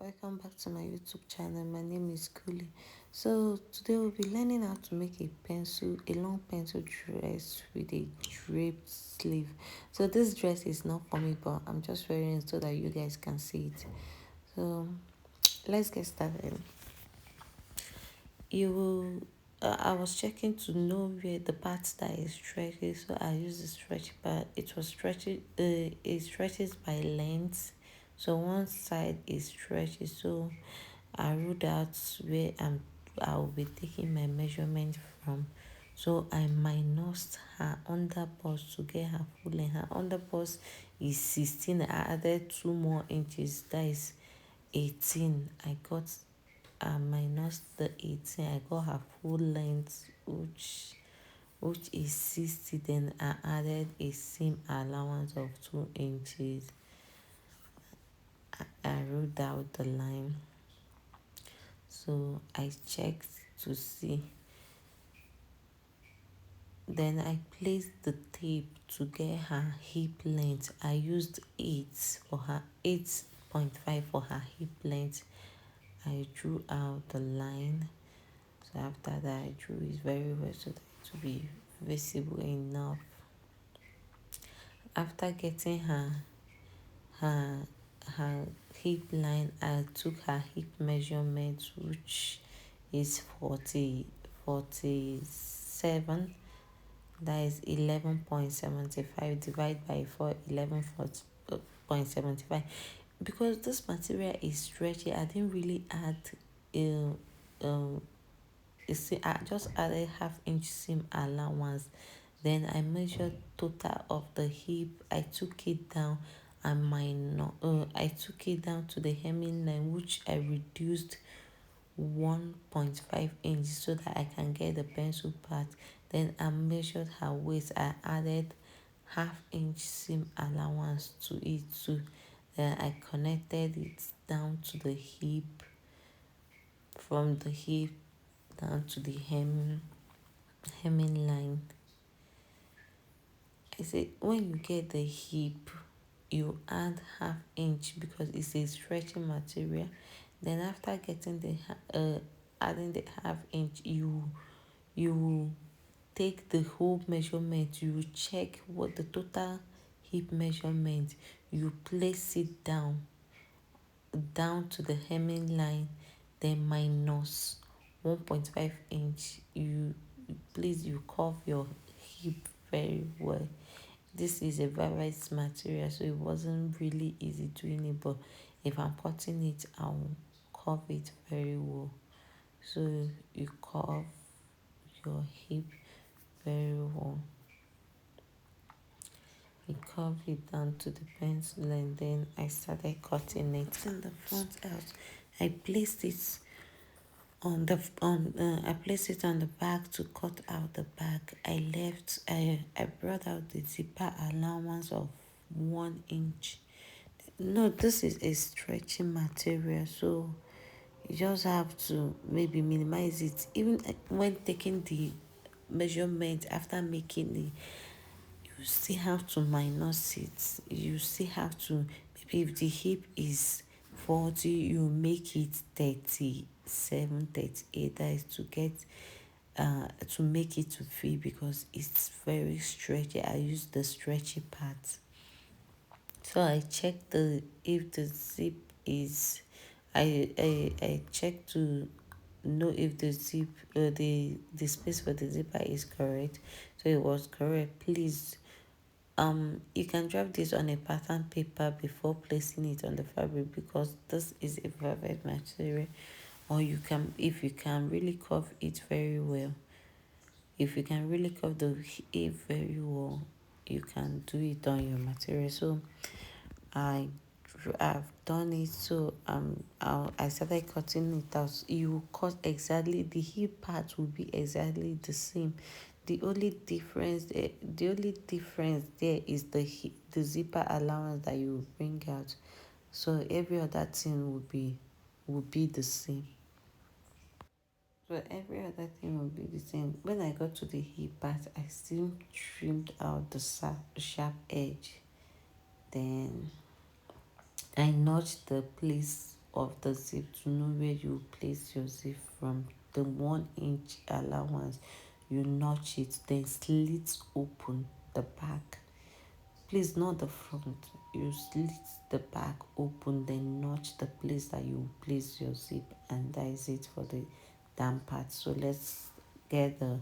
welcome back to my YouTube channel. My name is Kuli. So today we'll be learning how to make a long pencil dress with a draped sleeve. So this dress is not for me, but I'm just wearing it so that you guys can see it. So let's get started. You will I was checking to know where the part that is stretchy, so I used the stretchy part. It was stretchy. It stretches by length, so one side is stretchy. So I ruled out where I'll be taking my measurement from. So I minused her under bust to get her full length. Her under bust is 16. I added 2 more inches. That is 18. I got minus the 18. I got her full length, which is 60. Then I added a seam allowance of 2 inches. I wrote out the line. So I checked to see. Then I placed the tape to get her hip length. I used 8.5 for her hip length. I drew out the line. So after that, I drew it very well so that it will be visible enough. After getting her hip line, I took her hip measurement, which is 47. That is 11.75 divided by 4, 11.75. Because this material is stretchy, I didn't really add I just added half-inch seam allowance. Then I measured total of the hip. I took it down and I took it down to the hemming line, which I reduced 1.5 inches so that I can get the pencil part. Then I measured her waist. I added half-inch seam allowance to it too. Then I connected it down to the hip, from the hip down to the hemming line. I said when you get the hip, you add half-inch because it's a stretchy material. Then after getting the adding the half-inch, you take the whole measurement. You check what the total hip measurement. You place it down to the hemming line, then minus 1.5 inch. You curve your hip very well. This is a velvet material, so it wasn't really easy doing it, but if I'm cutting it, I'll curve it very well. So you curve your hip very well. I curved it down to the pencil and then I started cutting it in the front out. I placed it on the back to cut out the back. I brought out the zipper allowance of 1 inch. No, this is a stretchy material, so you just have to maybe minimize it. Even when taking the measurement after making it, you still have to minus it. You still have to, maybe if the hip is 40, you make it 37, 38. That is to make it to fit because it's very stretchy. I use the stretchy part. So I checked if the zip is I checked to know if the zip the space for the zipper is correct. So it was correct. Please, you can drop this on a pattern paper before placing it on the fabric because this is a velvet material. Or you can, if you can really curve it very well, if you can really curve the hip very well, you can do it on your material. So I've done it. So I started cutting it out. You cut exactly, the hip part will be exactly the same. The only difference there is the zipper allowance that you bring out. So every other thing will be the same. So every other thing will be the same. When I got to the hip part, I still trimmed out the sharp edge. Then I notched the place of the zip to know where you place your zip from. The 1 inch allowance, you notch it, then slit open the back. Please, not the front. You slit the back open, then notch the place that you place your zip, and that is it for the down part. So let's get the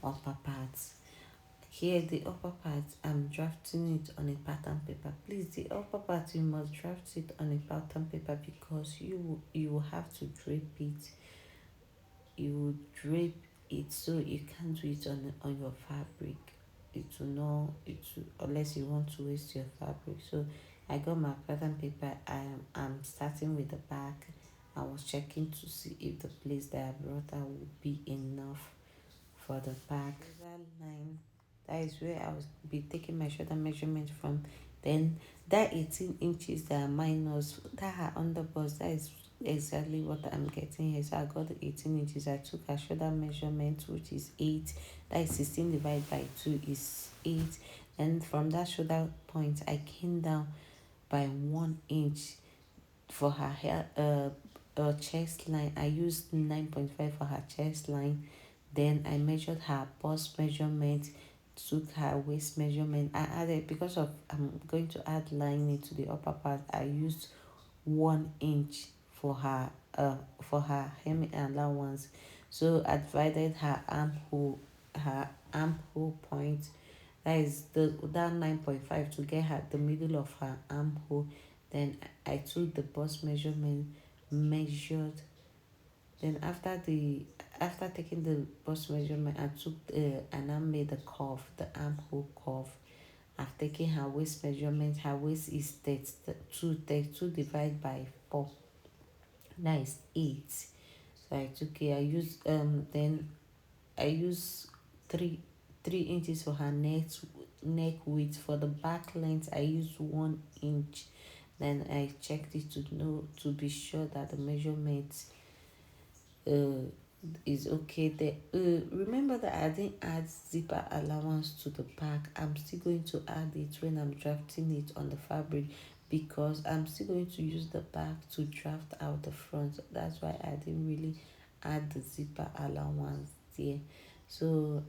upper parts. Here, the upper part, I'm drafting it on a pattern paper. Please, the upper part, you must draft it on a pattern paper because you will have to drape it. You will drape it, so you can't do it on your fabric. It will not, unless you want to waste your fabric. So I got my pattern paper. I'm starting with the back. I was checking to see if the place that I brought out would be enough for the back. That line, that is where I will be taking my shoulder measurement from. Then that 18 inches that are minus, that are on the bust, that is exactly what I'm getting here. So I got the 18 inches. I took a shoulder measurement, which is 8. That is 16 divided by 2 is 8. And from that shoulder point, I came down by 1 inch for her hair, chest line. I used 9.5 for her chest line. Then I measured her bust measurement, took her waist measurement. I added, because of I'm going to add lining to the upper part, I used 1 inch for her hem allowance. So I divided her armhole point. That is that 9.5 to get her the middle of her armhole. Then I took the bust measurement, measured. Then after taking the bust measurement, I took and I made the curve, the armhole curve. I've taken her waist measurement. Her waist is 32 divided by 4. That is 8. So I took it. I use 3 inches for her neck width. For the back length, I use 1 inch. Then I checked it to be sure that the measurement uh is okay there. Remember that I didn't add zipper allowance to the back. I'm still going to add it when I'm drafting it on the fabric, because I'm still going to use the back to draft out the front. That's why I didn't really add the zipper allowance there. So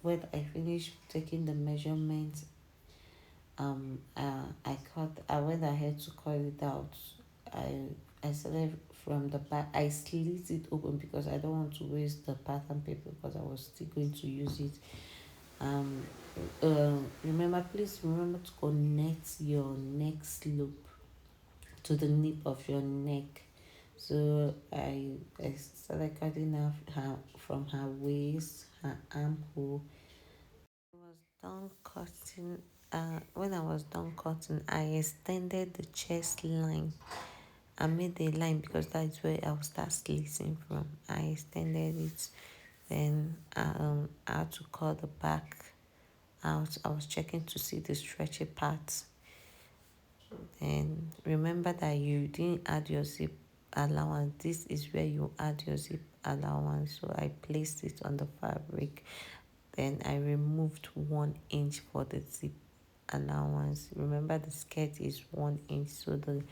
when I finished taking the measurement, I went ahead to cut it out. I started from the back. I slit it open because I don't want to waste the pattern paper, because I was still going to use it. um Please remember to connect your neck slope to the nape of your neck. So I started cutting off her from her waist, her armhole. Was done cutting. When I was done cutting, I extended the chest line. I made the line because that's where I'll start slitting from. I extended it. Then I had to cut the back out. I was checking to see the stretchy parts. And remember that you didn't add your zip allowance. This is where you add your zip allowance. So I placed it on the fabric. Then I removed 1 inch for the zip allowance. Remember the skirt is 1 inch, so the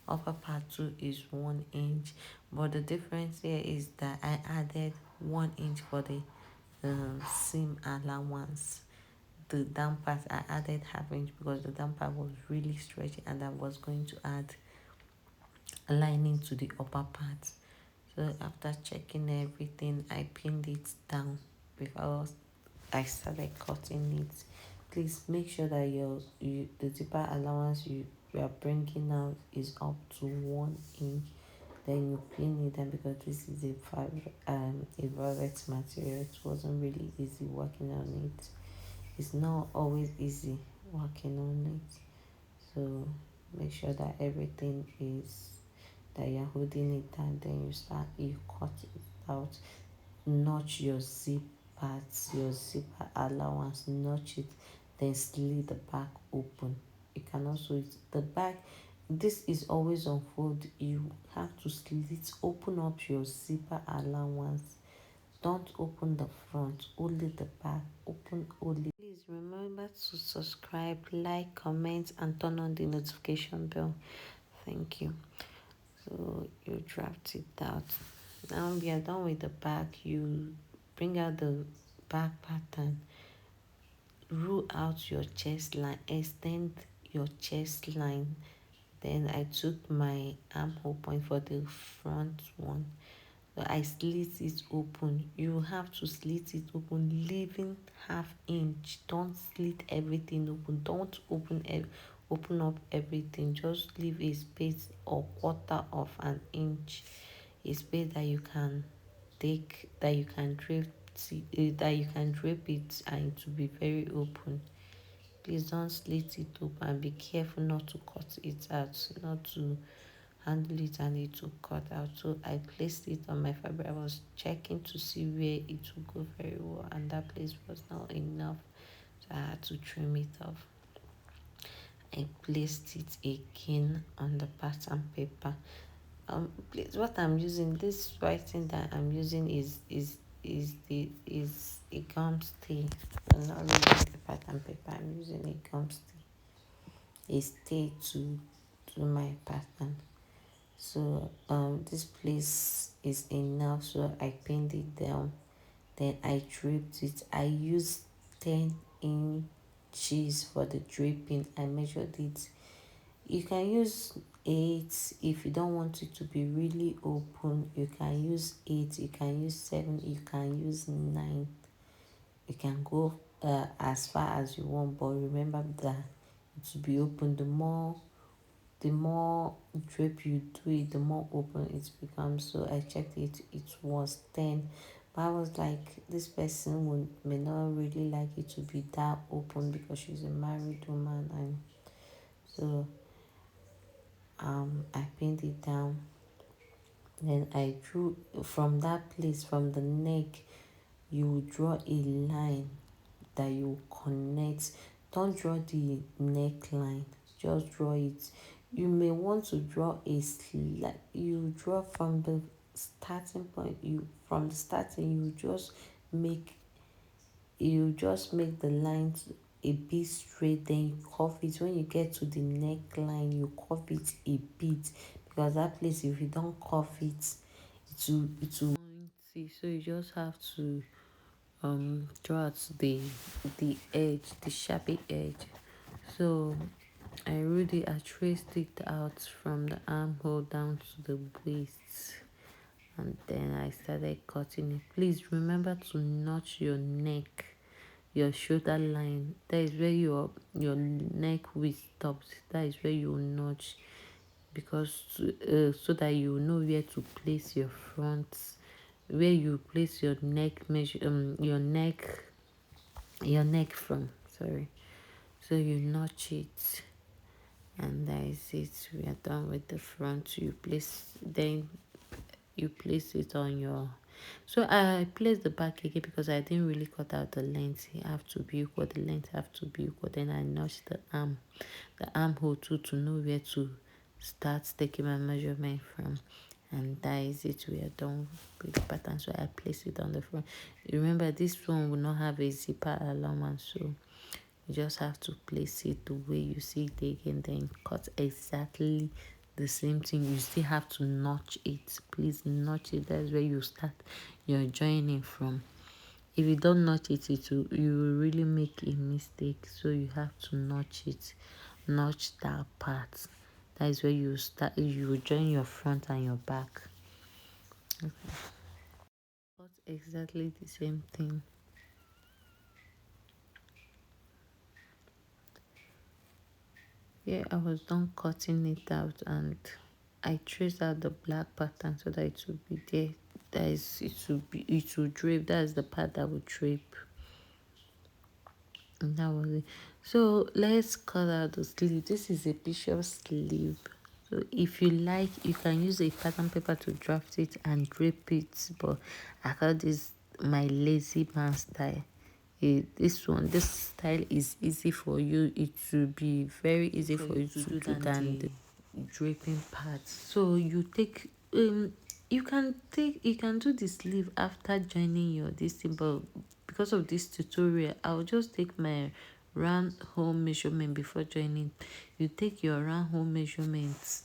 upper part too is 1 inch. But the difference here is that I added 1 inch for the seam allowance. The down part I added half inch because the down part was really stretchy, and I was going to add a lining to the upper part. So after checking everything, I pinned it down before I started cutting it. Please make sure that the zipper allowance you are bringing out is up to 1 inch. Then you pin it down, because this is a velvet material. It wasn't really easy working on it. It's not always easy working on it. So make sure that everything is that you're holding it down. Then you cut it out. Notch your zip parts, your zipper allowance, notch it, then slit the back open. You can also use the back. This is always on fold. You have to slit open up your zipper allowance. Don't open the front, only the back. Open only. Please remember to subscribe, like, comment, and turn on the notification bell. Thank you. So you draft it out. Now we are done with the back. You bring out the back pattern, rule out your chest line, extend your chest line. Then I took my armhole point for the front one. So I slit it open. You have to slit it open, leaving half inch. Don't slit everything open. Don't open up everything. Just leave a space or quarter of an inch, a space that you can take, that you can drape it, and it will be very open. Please don't slit it open, and be careful not to cut it out, not to handle it and it will cut out. So I placed it on my fabric. I was checking to see where it would go very well, and that place was not enough, so I had to trim it off. I placed it again on the pattern paper. Please, what I'm using, this writing that I'm using is a gum stay. I'm not using the pattern paper. I'm using a gum stay, a stay to my pattern. So this place is enough, so I pinned it down. Then I draped it. I used 10 inches for the draping. I measured it. You can use 8 if you don't want it to be really open. You can use 8, you can use 7, you can use 9. You can go as far as you want, but remember that it will be open. The more drape you do it, the more open it becomes. So I checked it, it was 10. But I was like, this person may not really like it to be that open because she's a married woman. And so I pinned it down. Then I drew from that place, from the neck, you draw a line that you connect. Don't draw the neckline, just draw it. You may want to draw a slight, you draw from the starting point. You from the starting, make you just make the lines a bit straight, then you curve it. When you get to the neckline, you curve it a bit, because that place, if you don't curve it, it will pointy. So you just have to draw out the edge, the sharpy edge. So I traced it out from the armhole down to the waist, and then I started cutting it. Please remember to notch your neck, your shoulder line. That is where your neck width stops. That is where you notch, because so that you know where to place your front, where you place your neck measure, your neck from, sorry. So you notch it, and that is it. We are done with the front. You place it on your, so I placed the back again because I didn't really cut out the length. You have to be equal, the length have to be equal. Then I notched the armhole too, to know where to start taking my measurement from. And that is it. We are done with the pattern. So I place it on the front. Remember, this one will not have a zipper allowance, so you just have to place it the way you see it again, then cut exactly the same thing. You still have to notch it. Please notch it. That's where you start your joining from. If you don't notch it, you will really make a mistake. So you have to notch it. Notch that part. That is where you start. You join your front and your back. Okay. Cut exactly the same thing. Yeah, I was done cutting it out, and I traced out the black pattern so that it will be there. It will drape. That is the part that will drape. And that was it. So let's cut out the sleeve. This is a bishop sleeve. So if you like, you can use a pattern paper to draft it and drape it. But I call this my lazy man style. This style is easy for you. It will be very easy for you to do than the draping part. So you can do the sleeve after joining your this thing, but because of this tutorial, I'll just take my round hole measurement before joining. You take your round hole measurements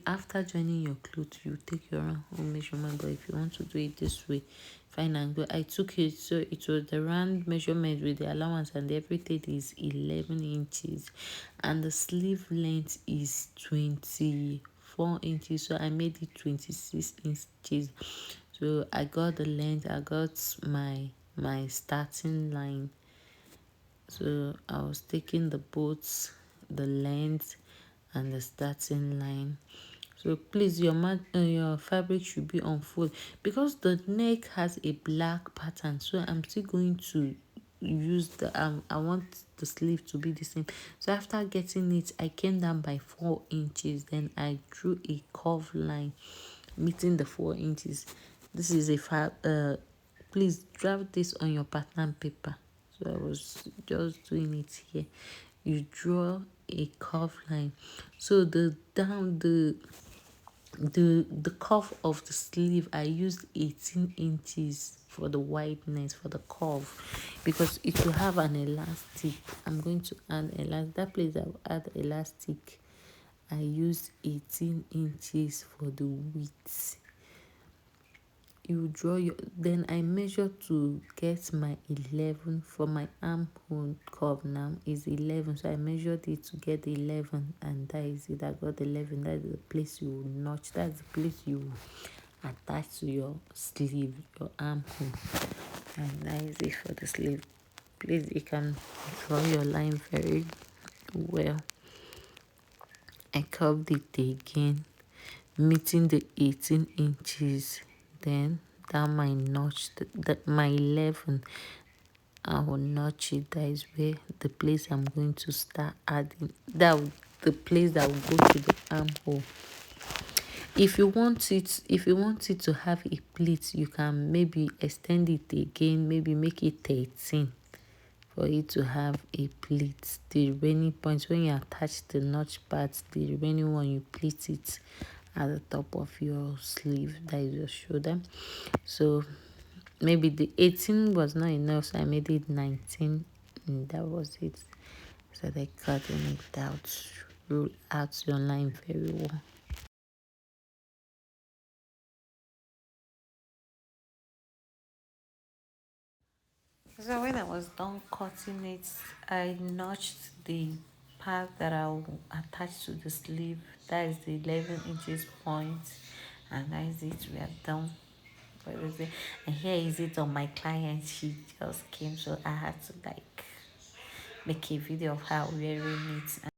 after joining your clothes, you take your own measurement. But if you want to do it this way, fine and good. I took it, so it was the round measurement with the allowance, and everything is 11 inches, and the sleeve length is 24 inches, so I made it 26 inches. So I got the length, I got my starting line. So I was taking the both the length and the starting line. So please, your fabric should be on full, because the neck has a black pattern. So I'm still going to use the I want the sleeve to be the same. So after getting it, I came down by 4 inches. Then I drew a curve line meeting the 4 inches. This is a please draft this on your pattern paper. So I was just doing it here. You draw a curve line, so the curve of the sleeve, I used 18 inches for the wideness for the curve, because it will have an elastic. I'm going to add elastic. That place I will add elastic. I used 18 inches for the width. You draw your, then I measure to get my 11 for my armhole curve. Now is 11, so I measured it to get 11, and that is it. I got 11. That's the place you will notch. That's the place you attach to your sleeve, your armhole, and that is it for the sleeve. Please, you can draw your line very well. I curved it again, meeting the 18 inches. Then down my notch, my 11, I will notch it. That is where the place I'm going to start adding. The place that will go to the armhole. If you want it to have a pleat, you can maybe extend it again, maybe make it 13 for it to have a pleat. The remaining points, when you attach the notch parts, the remaining one, you pleat it at the top of your sleeve, that is your shoulder. So maybe the 18 was not enough, so I made it 19, and that was it. So they cutting it out. Rule out your line very well. So when I was done cutting it, I notched the part that I will attach to the sleeve. That is the 11 inches point, and that is it. We are done. And here is it on my client. She just came, so I had to like make a video of her wearing it.